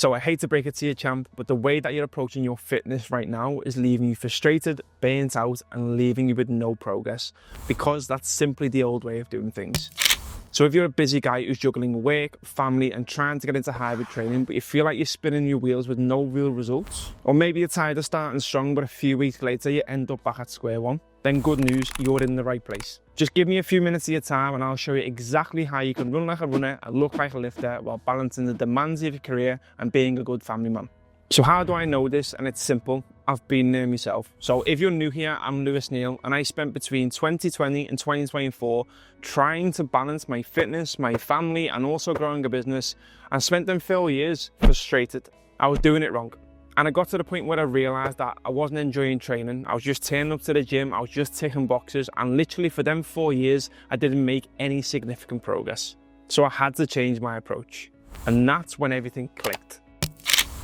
So I hate to break it to you, champ, but the way that you're approaching your fitness right now is leaving you frustrated, burnt out, and leaving you with no progress, because that's simply the old way of doing things. So if you're a busy guy who's juggling work, family, and trying to get into hybrid training, but you feel like you're spinning your wheels with no real results, or maybe you're tired of starting strong, but a few weeks later you end up back at square one, then good news, you're in the right place. Just give me a few minutes of your time and I'll show you exactly how you can run like a runner and look like a lifter while balancing the demands of your career and being a good family man. So how do I know this? And it's simple. I've been there myself. So if you're new here, I'm Lewis Neal, and I spent between 2020 and 2024 trying to balance my fitness, my family, and also growing a business. I spent them 4 years frustrated. I was doing it wrong. And I got to the point where I realized that I wasn't enjoying training. I was just turning up to the gym. I was just ticking boxes. And literally for them 4 years, I didn't make any significant progress. So I had to change my approach. And that's when everything clicked.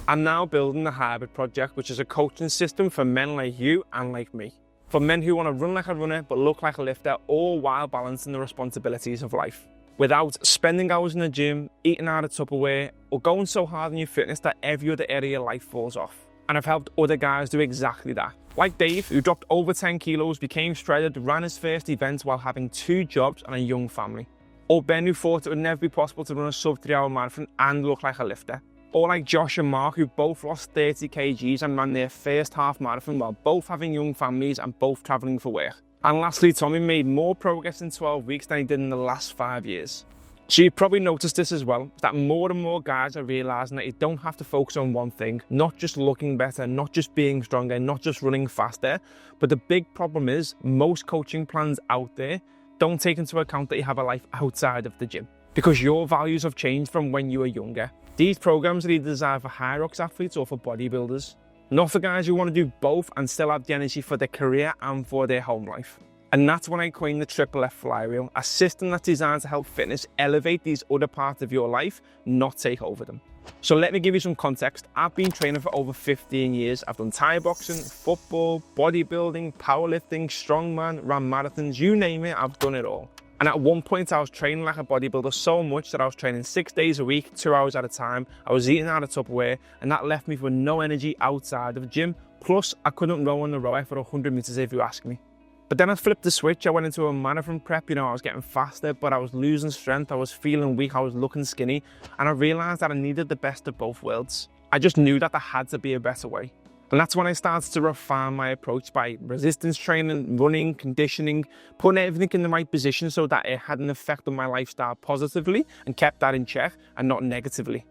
I'm now building the Hybrid Project, which is a coaching system for men like you and like me. For men who want to run like a runner, but look like a lifter, all while balancing the responsibilities of life, without spending hours in the gym, eating out of Tupperware, or going so hard in your fitness that every other area of life falls off. And I've helped other guys do exactly that. Like Dave, who dropped over 10 kilos, became shredded, ran his first event while having 2 jobs and a young family. Or Ben, who thought it would never be possible to run a sub 3 hour marathon and look like a lifter. Or like Josh and Mark, who both lost 30 kgs and ran their first half marathon while both having young families and both traveling for work. And lastly, Tommy made more progress in 12 weeks than he did in the last 5 years. So you've probably noticed this as well, that more and more guys are realizing that you don't have to focus on one thing, not just looking better, not just being stronger, not just running faster. But the big problem is most coaching plans out there don't take into account that you have a life outside of the gym, because your values have changed from when you were younger. These programs are either designed for Hyrox athletes or for bodybuilders, not for guys who want to do both and still have the energy for their career and for their home life. And that's when I coined the Triple F Flywheel, a system that's designed to help fitness elevate these other parts of your life, not take over them. So let me give you some context. I've been training for over 15 years. I've done Thai boxing, football, bodybuilding, powerlifting, strongman, ran marathons, you name it, I've done it all. And at one point I was training like a bodybuilder so much that I was training 6 days a week, 2 hours at a time. I was eating out of Tupperware, and that left me with no energy outside of the gym. Plus, I couldn't row on the rower for 100 meters if you ask me. But then I flipped the switch. I went into a marathon prep. I was getting faster, but I was losing strength. I was feeling weak. I was looking skinny. And I realized that I needed the best of both worlds. I just knew that there had to be a better way. And that's when I started to refine my approach by resistance training, running, conditioning, putting everything in the right position so that it had an effect on my lifestyle positively and kept that in check and not negatively.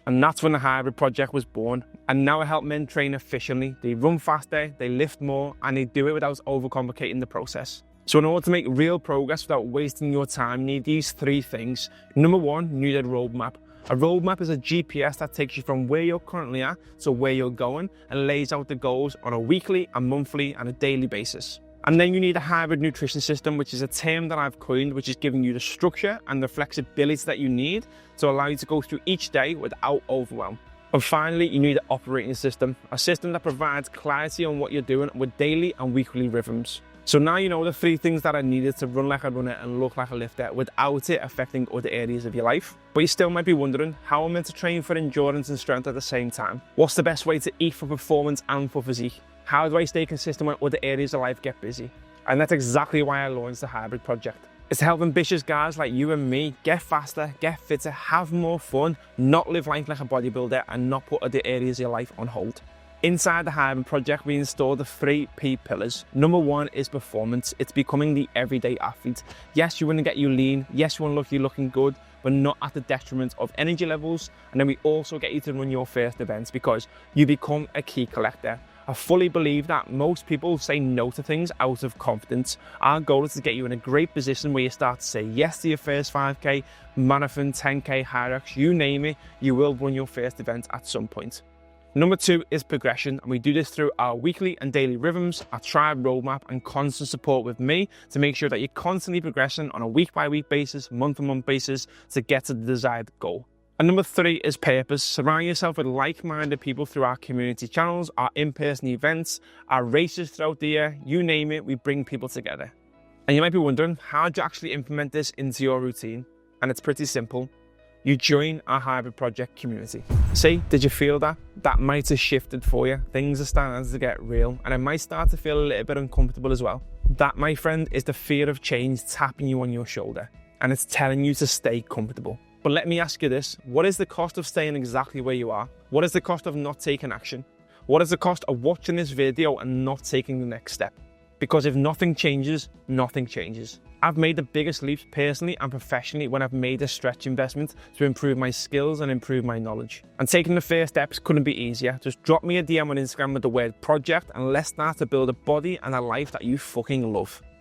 And that's when the Hybrid Project was born. And now I help men train efficiently. They run faster, they lift more, and they do it without overcomplicating the process. So in order to make real progress without wasting your time, you need these 3 things. Number 1, you need a roadmap. A roadmap is a GPS that takes you from where you're currently at to where you're going and lays out the goals on a weekly, a monthly, and a daily basis. And then you need a hybrid nutrition system, which is a term that I've coined, which is giving you the structure and the flexibility that you need to allow you to go through each day without overwhelm. And finally, you need an operating system, a system that provides clarity on what you're doing with daily and weekly rhythms. So now you know the 3 things that are needed to run like a runner and look like a lifter without it affecting other areas of your life. But you still might be wondering, how am I meant to train for endurance and strength at the same time? What's the best way to eat for performance and for physique? How do I stay consistent when other areas of life get busy? And that's exactly why I launched the Hybrid Project. It's to help ambitious guys like you and me get faster, get fitter, have more fun, not live life like a bodybuilder, and not put other areas of your life on hold. Inside the Hybrid Project, we installed the 3 P pillars. Number 1 is performance. It's becoming the everyday athlete. Yes, you want to get you lean. Yes, you want to look you looking good, but not at the detriment of energy levels. And then we also get you to run your first events because you become a key collector. I fully believe that most people say no to things out of confidence. Our goal is to get you in a great position where you start to say yes to your first 5K, marathon, 10K, Hyrox, you name it, you will run your first event at some point. Number 2 is progression, and we do this through our weekly and daily rhythms, our tribe roadmap, and constant support with me to make sure that you're constantly progressing on a week-by-week basis, month-to-month basis to get to the desired goal. And number 3 is purpose. Surround yourself with like-minded people through our community channels, our in-person events, our races throughout the year, you name it, we bring people together. And you might be wondering, how do you actually implement this into your routine? And it's pretty simple. You join our hybrid project community. See, did you feel that? That might have shifted for you. Things are starting to get real, and it might start to feel a little bit uncomfortable as well. That, my friend, is the fear of change tapping you on your shoulder, and it's telling you to stay comfortable. But let me ask you this, what is the cost of staying exactly where you are? What is the cost of not taking action? What is the cost of watching this video and not taking the next step? Because if nothing changes, nothing changes. I've made the biggest leaps personally and professionally when I've made a stretch investment to improve my skills and improve my knowledge. And taking the first steps couldn't be easier. Just drop me a DM on Instagram with the word project and let's start to build a body and a life that you fucking love.